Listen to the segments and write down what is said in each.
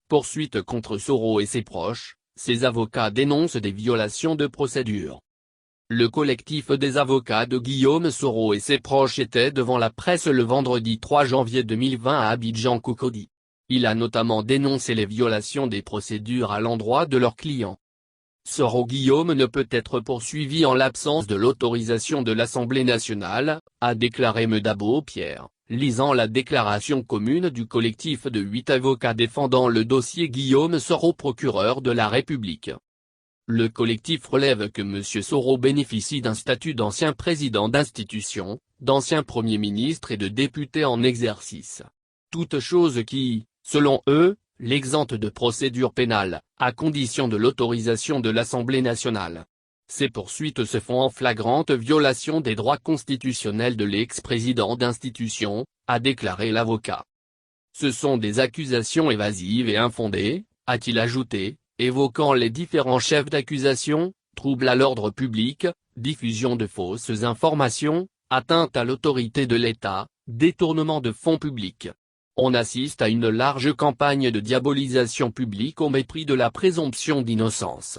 Poursuite contre Soro et ses proches, ses avocats dénoncent des violations de procédure. Le collectif des avocats de Guillaume Soro et ses proches était devant la presse le vendredi 3 janvier 2020 à Abidjan Cocody. Il a notamment dénoncé les violations des procédures à l'endroit de leurs clients. Soro Guillaume ne peut être poursuivi en l'absence de l'autorisation de l'Assemblée nationale, a déclaré Medabo Pierre, lisant la déclaration commune du collectif de 8 avocats défendant le dossier Guillaume Soro procureur de la République. Le collectif relève que M. Soro bénéficie d'un statut d'ancien président d'institution, d'ancien Premier ministre et de député en exercice. Toute chose qui, selon eux, l'exente de procédure pénale, à condition de l'autorisation de l'Assemblée nationale. Ces poursuites se font en flagrante violation des droits constitutionnels de l'ex-président d'institution, a déclaré l'avocat. Ce sont des accusations évasives et infondées, a-t-il ajouté, évoquant les différents chefs d'accusation, trouble à l'ordre public, diffusion de fausses informations, atteinte à l'autorité de l'État, détournement de fonds publics. On assiste à une large campagne de diabolisation publique au mépris de la présomption d'innocence.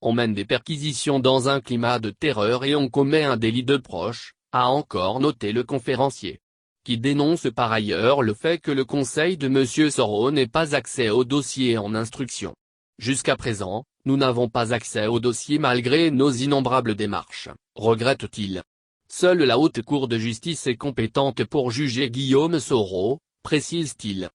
On mène des perquisitions dans un climat de terreur et on commet un délit de proche, a encore noté le conférencier. Qui dénonce par ailleurs le fait que le conseil de M. Soro n'ait pas accès au dossier en instruction. Jusqu'à présent, nous n'avons pas accès au dossier malgré nos innombrables démarches, regrette-t-il. Seule la Haute Cour de justice est compétente pour juger Guillaume Soro, précise-t-il.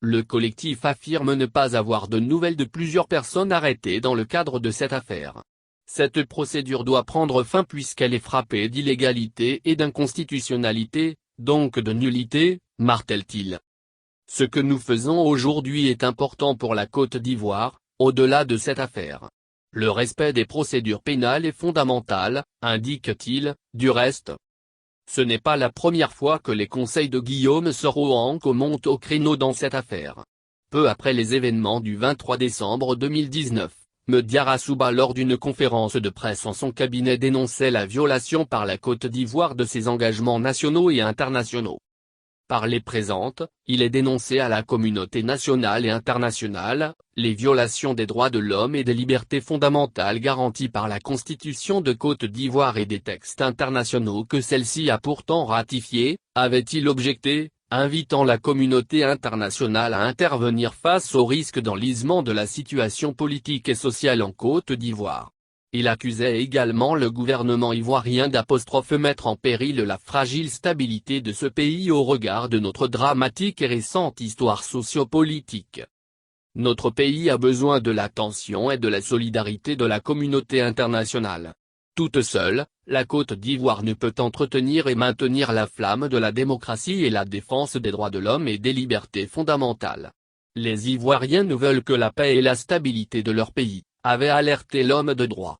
Le collectif affirme ne pas avoir de nouvelles de plusieurs personnes arrêtées dans le cadre de cette affaire. Cette procédure doit prendre fin puisqu'elle est frappée d'illégalité et d'inconstitutionnalité, donc de nullité, martèle-t-il. Ce que nous faisons aujourd'hui est important pour la Côte d'Ivoire, au-delà de cette affaire. Le respect des procédures pénales est fondamental, indique-t-il, du reste. Ce n'est pas la première fois que les conseils de Guillaume Soro Anko montent au créneau dans cette affaire. Peu après les événements du 23 décembre 2019, Mediara Souba lors d'une conférence de presse en son cabinet dénonçait la violation par la Côte d'Ivoire de ses engagements nationaux et internationaux. Par les présentes, il est dénoncé à la communauté nationale et internationale, les violations des droits de l'homme et des libertés fondamentales garanties par la Constitution de Côte d'Ivoire et des textes internationaux que celle-ci a pourtant ratifiés, avait-il objecté, invitant la communauté internationale à intervenir face au risque d'enlisement de la situation politique et sociale en Côte d'Ivoire. Il accusait également le gouvernement ivoirien mettre en péril la fragile stabilité de ce pays au regard de notre dramatique et récente histoire sociopolitique. Notre pays a besoin de l'attention et de la solidarité de la communauté internationale. Toute seule, la Côte d'Ivoire ne peut entretenir et maintenir la flamme de la démocratie et la défense des droits de l'homme et des libertés fondamentales. Les Ivoiriens ne veulent que la paix et la stabilité de leur pays, avait alerté l'homme de droit.